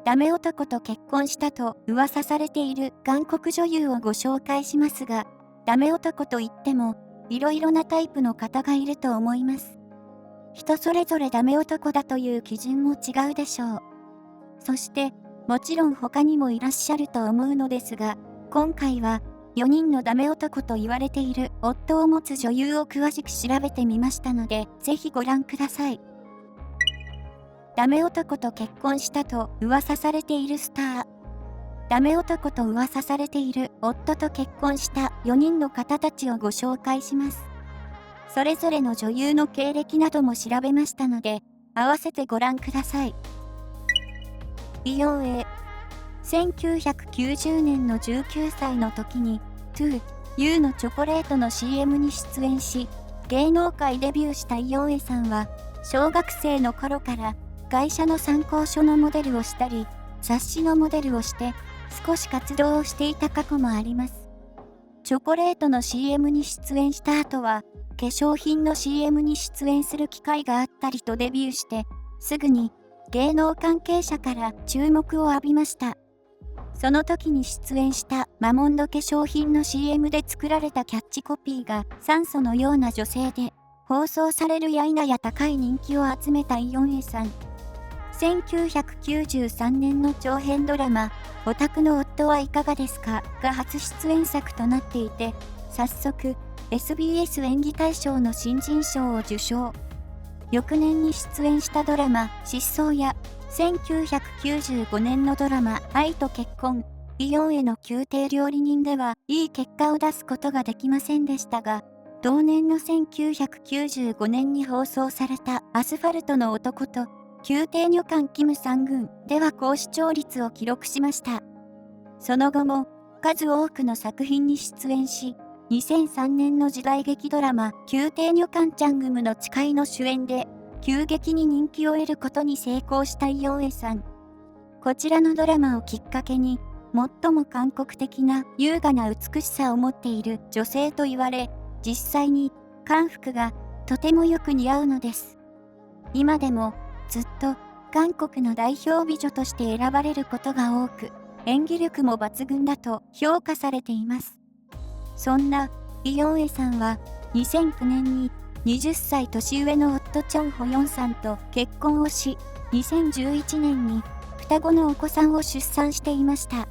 ダメ男と結婚したと噂されている韓国女優をご紹介しますが、ダメ男といっても、いろいろなタイプの方がいると思います。人それぞれダメ男だという基準も違うでしょう。そして、もちろん他にもいらっしゃると思うのですが、今回は4人のダメ男と言われている夫を持つ女優を詳しく調べてみましたので、ぜひご覧ください。ダメ男と結婚したと噂されているスター。ダメ男と噂されている夫と結婚した4人の方たちをご紹介します。それぞれの女優の経歴なども調べましたので、合わせてご覧ください。イヨンエ。1990年の19歳の時に 2U のチョコレートの CM に出演し、芸能界デビューしたイヨンエさんは、小学生の頃から会社の参考書のモデルをしたり、雑誌のモデルをして少し活動をしていた過去もあります。チョコレートの CM に出演した後は、化粧品の CM に出演する機会があったりとデビューして、すぐに芸能関係者から注目を浴びました。その時に出演したマモンド化粧品の CM で作られたキャッチコピーが酸素のような女性で、放送されるや否や高い人気を集めたイヨンエさん。1993年の長編ドラマ、オタクの夫はいかがですかが初出演作となっていて、早速 SBS 演技大賞の新人賞を受賞。翌年に出演したドラマ、失踪や、1995年のドラマ、愛と結婚、イヨンエの宮廷料理人ではいい結果を出すことができませんでしたが、同年の1995年に放送されたアスファルトの男と、宮廷女官キム三軍では高視聴率を記録しました。その後も数多くの作品に出演し、2003年の時代劇ドラマ宮廷女官チャングムの誓いの主演で急激に人気を得ることに成功したイヨンエさん。こちらのドラマをきっかけに最も韓国的な優雅な美しさを持っている女性と言われ、実際に韓服がとてもよく似合うのです。今でもずっと韓国の代表美女として選ばれることが多く、演技力も抜群だと評価されています。そんなイヨンエさんは2009年に20歳年上の夫チョンホヨンさんと結婚をし、2011年に双子のお子さんを出産していました。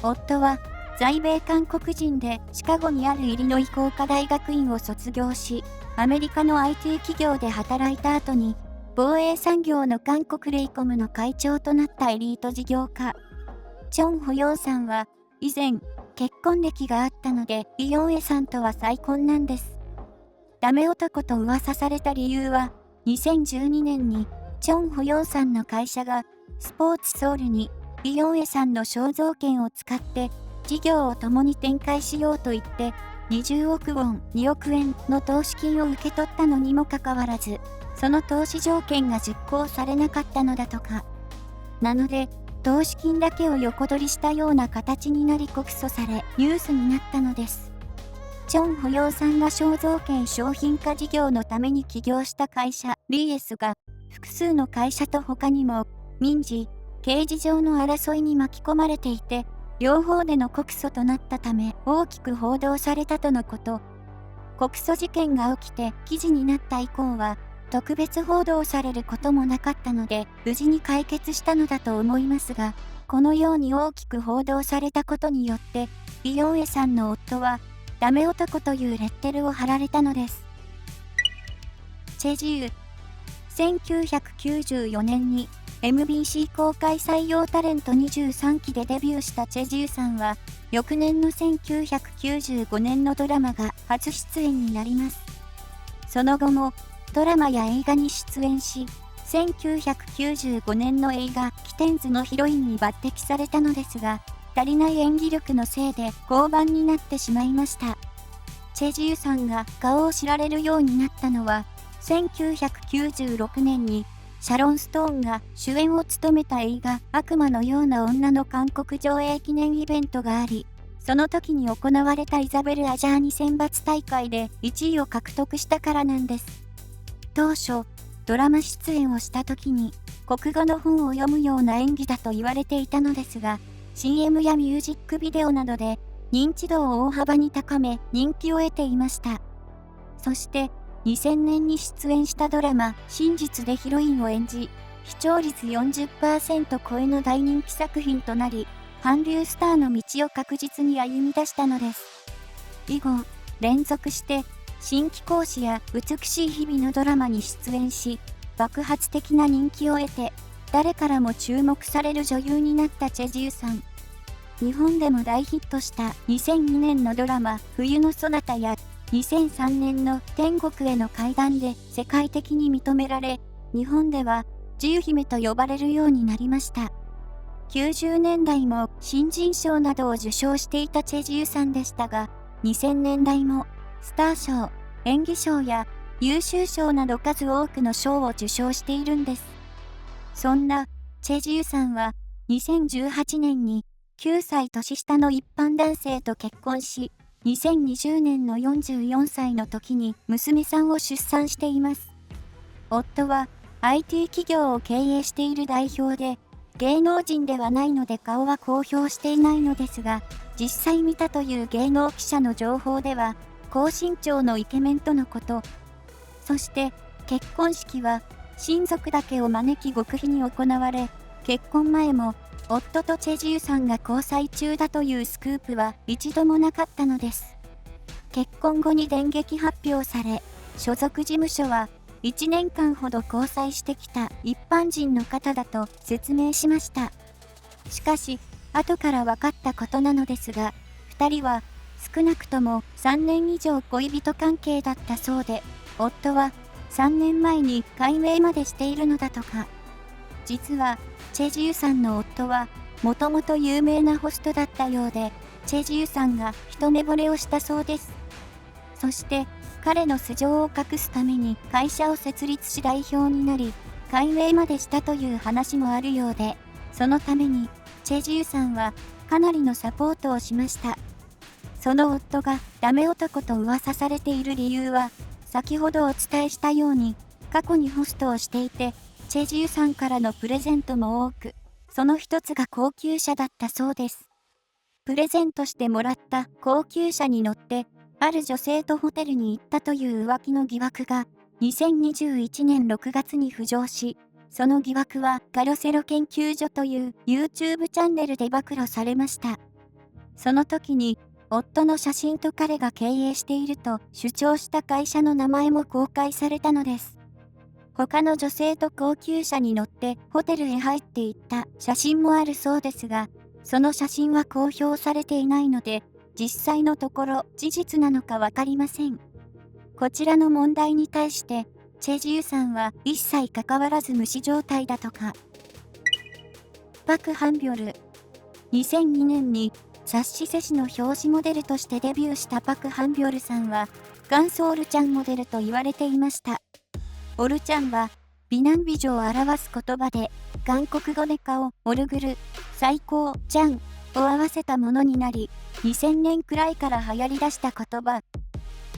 夫は在米韓国人でシカゴにあるイリノイ工科大学院を卒業し、アメリカの IT 企業で働いた後に、防衛産業の韓国レイコムの会長となったエリート事業家。チョンホヨンさんは以前結婚歴があったのでイヨンエさんとは再婚なんです。ダメ男と噂された理由は、2012年にチョンホヨンさんの会社がスポーツソウルにイヨンエさんの肖像権を使って事業を共に展開しようと言って20億ウォン2億円の投資金を受け取ったのにもかかわらず、その投資条件が実行されなかったのだとか。なので、投資金だけを横取りしたような形になり告訴されニュースになったのです。チョンホヨンさんが肖像権商品化事業のために起業した会社リーエスが複数の会社と他にも民事、刑事上の争いに巻き込まれていて、両方での告訴となったため大きく報道されたとのこと。告訴事件が起きて記事になった以降は特別報道されることもなかったので無事に解決したのだと思いますが、このように大きく報道されたことによってイヨンエさんの夫はダメ男というレッテルを貼られたのです。チェジウ。1994年に MBC 公開採用タレント23期でデビューしたチェジウさんは、翌年の1995年のドラマが初出演になります。その後もドラマや映画に出演し、1995年の映画キテンズのヒロインに抜擢されたのですが、足りない演技力のせいで降板になってしまいました。チェジウさんが顔を知られるようになったのは、1996年にシャロン・ストーンが主演を務めた映画悪魔のような女の韓国上映記念イベントがあり、その時に行われたイザベル・アジャーニ選抜大会で1位を獲得したからなんです。当初、ドラマ出演をした時に国語の本を読むような演技だと言われていたのですが、CM やミュージックビデオなどで認知度を大幅に高め人気を得ていました。そして2000年に出演したドラマ真実でヒロインを演じ、視聴率 40% 超えの大人気作品となり、韓流スターの道を確実に歩み出したのです。以後、連続して新貴公子や美しい日々のドラマに出演し、爆発的な人気を得て、誰からも注目される女優になったチェジウさん。日本でも大ヒットした2002年のドラマ冬のソナタや2003年の天国への階段で世界的に認められ、日本では自由姫と呼ばれるようになりました。90年代も新人賞などを受賞していたチェジウさんでしたが、2000年代もスター賞、演技賞や優秀賞など数多くの賞を受賞しているんです。そんなチェジウさんは2018年に9歳年下の一般男性と結婚し、2020年の44歳の時に娘さんを出産しています。夫は IT 企業を経営している代表で、芸能人ではないので顔は公表していないのですが、実際見たという芸能記者の情報では、高身長のイケメンとのこと。そして結婚式は親族だけを招き極秘に行われ、結婚前も夫とチェジウさんが交際中だというスクープは一度もなかったのです。結婚後に電撃発表され、所属事務所は1年間ほど交際してきた一般人の方だと説明しました。しかし、後から分かったことなのですが、2人は少なくとも3年以上恋人関係だったそうで、夫は3年前に改名までしているのだとか。実は、チェジウさんの夫は、もともと有名なホストだったようで、チェジウさんが一目惚れをしたそうです。そして、彼の素性を隠すために会社を設立し代表になり、改名までしたという話もあるようで、そのために、チェジウさんはかなりのサポートをしました。その夫がダメ男と噂されている理由は、先ほどお伝えしたように、過去にホストをしていて、チェジウさんからのプレゼントも多く、その一つが高級車だったそうです。プレゼントしてもらった高級車に乗って、ある女性とホテルに行ったという浮気の疑惑が、2021年6月に浮上し、その疑惑はカロセロ研究所という YouTube チャンネルで暴露されました。その時に、夫の写真と彼が経営していると主張した会社の名前も公開されたのです。他の女性と高級車に乗ってホテルへ入っていった写真もあるそうですが、その写真は公表されていないので、実際のところ事実なのかわかりません。こちらの問題に対して、チェジウさんは一切関わらず無視状態だとか。パク・ハンビョル。2002年に雑誌セシの表紙モデルとしてデビューしたパク・ハンビョルさんは、元祖オルチャンモデルと言われていました。オルチャンは、美男美女を表す言葉で、韓国語で顔、オルグル、最高、チャンを合わせたものになり、2000年くらいから流行り出した言葉。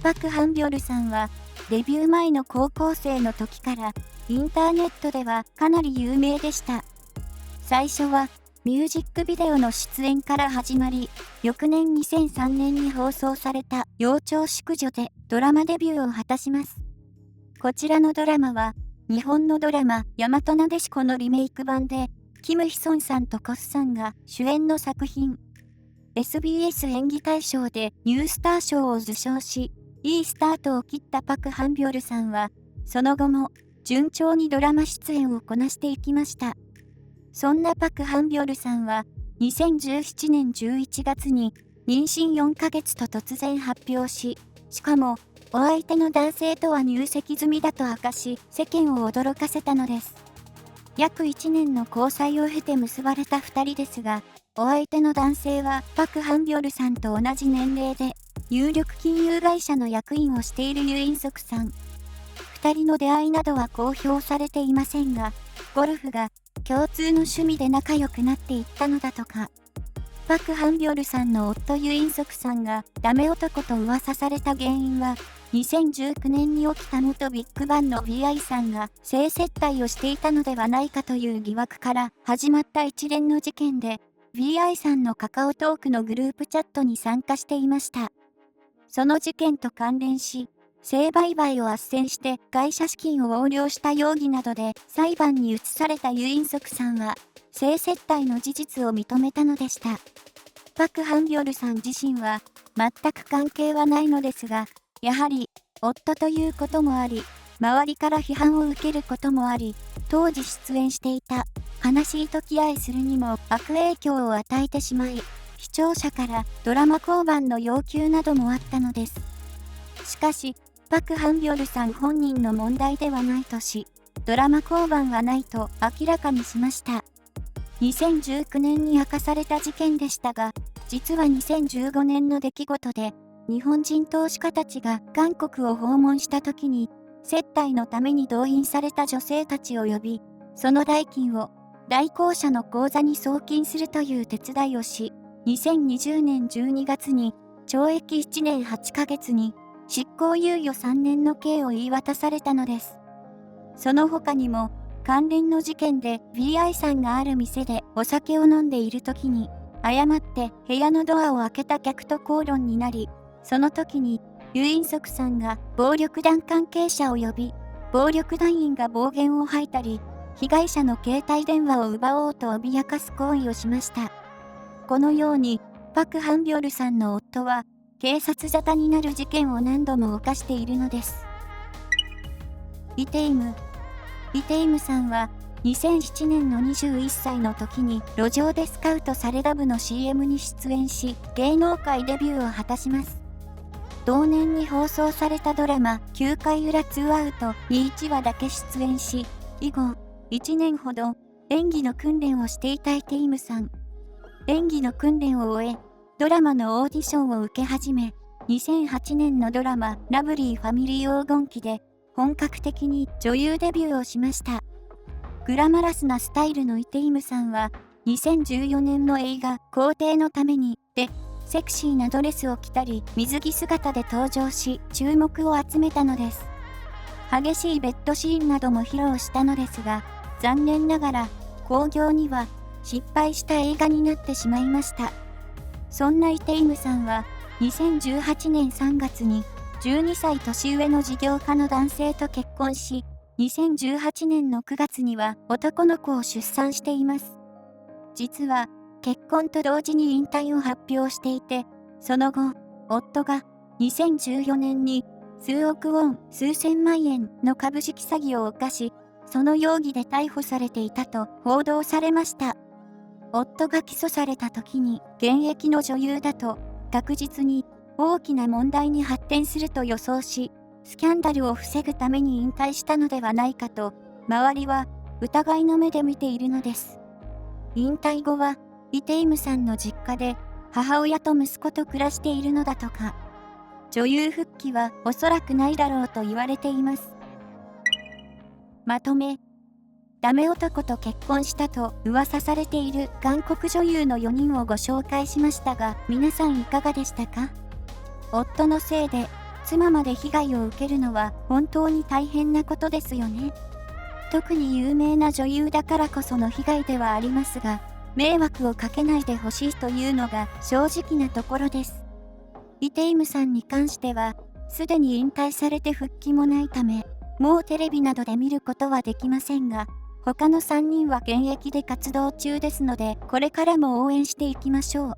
パク・ハンビョルさんは、デビュー前の高校生の時から、インターネットではかなり有名でした。最初は、ミュージックビデオの出演から始まり、翌年2003年に放送された幼鳥淑女でドラマデビューを果たします。こちらのドラマは、日本のドラマ、大和なでしこのリメイク版で、キム・ヒソンさんとコスさんが主演の作品。SBS 演技大賞でニュースター賞を受賞し、いいスタートを切ったパク・ハンビョルさんは、その後も順調にドラマ出演をこなしていきました。そんなパク・ハンビョルさんは、2017年11月に妊娠4ヶ月と突然発表し、しかも、お相手の男性とは入籍済みだと明かし、世間を驚かせたのです。約1年の交際を経て結ばれた2人ですが、お相手の男性はパク・ハンビョルさんと同じ年齢で、有力金融会社の役員をしているユ・インソクさん。2人の出会いなどは公表されていませんが、ゴルフが共通の趣味で仲良くなっていったのだとか。パク・ハンビョルさんの夫ユ・インソクさんがダメ男と噂された原因は、2019年に起きた元ビッグバンの VI さんが性接待をしていたのではないかという疑惑から始まった一連の事件で、VI さんのカカオトークのグループチャットに参加していました。その事件と関連し、性売買を斡旋して会社資金を横領した容疑などで裁判に移されたユインソクさんは、性接待の事実を認めたのでした。パク・ハンギョルさん自身は、全く関係はないのですが、やはり、夫ということもあり、周りから批判を受けることもあり、当時出演していた、悲しい時愛するにも悪影響を与えてしまい、視聴者からドラマ降板の要求などもあったのです。しかし、パク・ハンビョルさん本人の問題ではないとし、ドラマ降板はないと明らかにしました。2019年に明かされた事件でしたが、実は2015年の出来事で、日本人投資家たちが韓国を訪問した時に、接待のために動員された女性たちを呼び、その代金を代行者の口座に送金するという手伝いをし、2020年12月に懲役1年8ヶ月に執行猶予3年の刑を言い渡されたのです。その他にも、関連の事件で VI さんがある店でお酒を飲んでいる時に、誤って部屋のドアを開けた客と口論になり、その時にユインソクさんが暴力団関係者を呼び、暴力団員が暴言を吐いたり、被害者の携帯電話を奪おうと脅かす行為をしました。このように、パク・ハンビョルさんの夫は、警察沙汰になる事件を何度も犯しているのです。イテイムさんは、2007年の21歳の時に路上でスカウトされダブの CM に出演し、芸能界デビューを果たします。同年に放送されたドラマ9回裏2アウトに1話だけ出演し、以後1年ほど演技の訓練をしていたイテイムさん。演技の訓練を終え、ドラマのオーディションを受け始め、2008年のドラマラブリーファミリー黄金期で本格的に女優デビューをしました。グラマラスなスタイルのイテイムさんは、2014年の映画皇帝のためにで、セクシーなドレスを着たり水着姿で登場し注目を集めたのです。激しいベッドシーンなども披露したのですが、残念ながら興行には失敗した映画になってしまいました。そんなイテイムさんは2018年3月に12歳年上の事業家の男性と結婚し、2018年の9月には男の子を出産しています。実は結婚と同時に引退を発表していて、その後、夫が2014年に数億ウォン、数千万円の株式詐欺を犯し、その容疑で逮捕されていたと報道されました。夫が起訴された時に現役の女優だと確実に大きな問題に発展すると予想し、スキャンダルを防ぐために引退したのではないかと、周りは疑いの目で見ているのです。引退後は、イテイムさんの実家で母親と息子と暮らしているのだとか。女優復帰はおそらくないだろうと言われています。まとめ。ダメ男と結婚したと噂されている韓国女優の4人をご紹介しましたが、皆さんいかがでしたか？夫のせいで妻まで被害を受けるのは本当に大変なことですよね。特に有名な女優だからこその被害ではありますが、迷惑をかけないでほしいというのが正直なところです。イテイムさんに関しては、すでに引退されて復帰もないため、もうテレビなどで見ることはできませんが、他の3人は現役で活動中ですので、これからも応援していきましょう。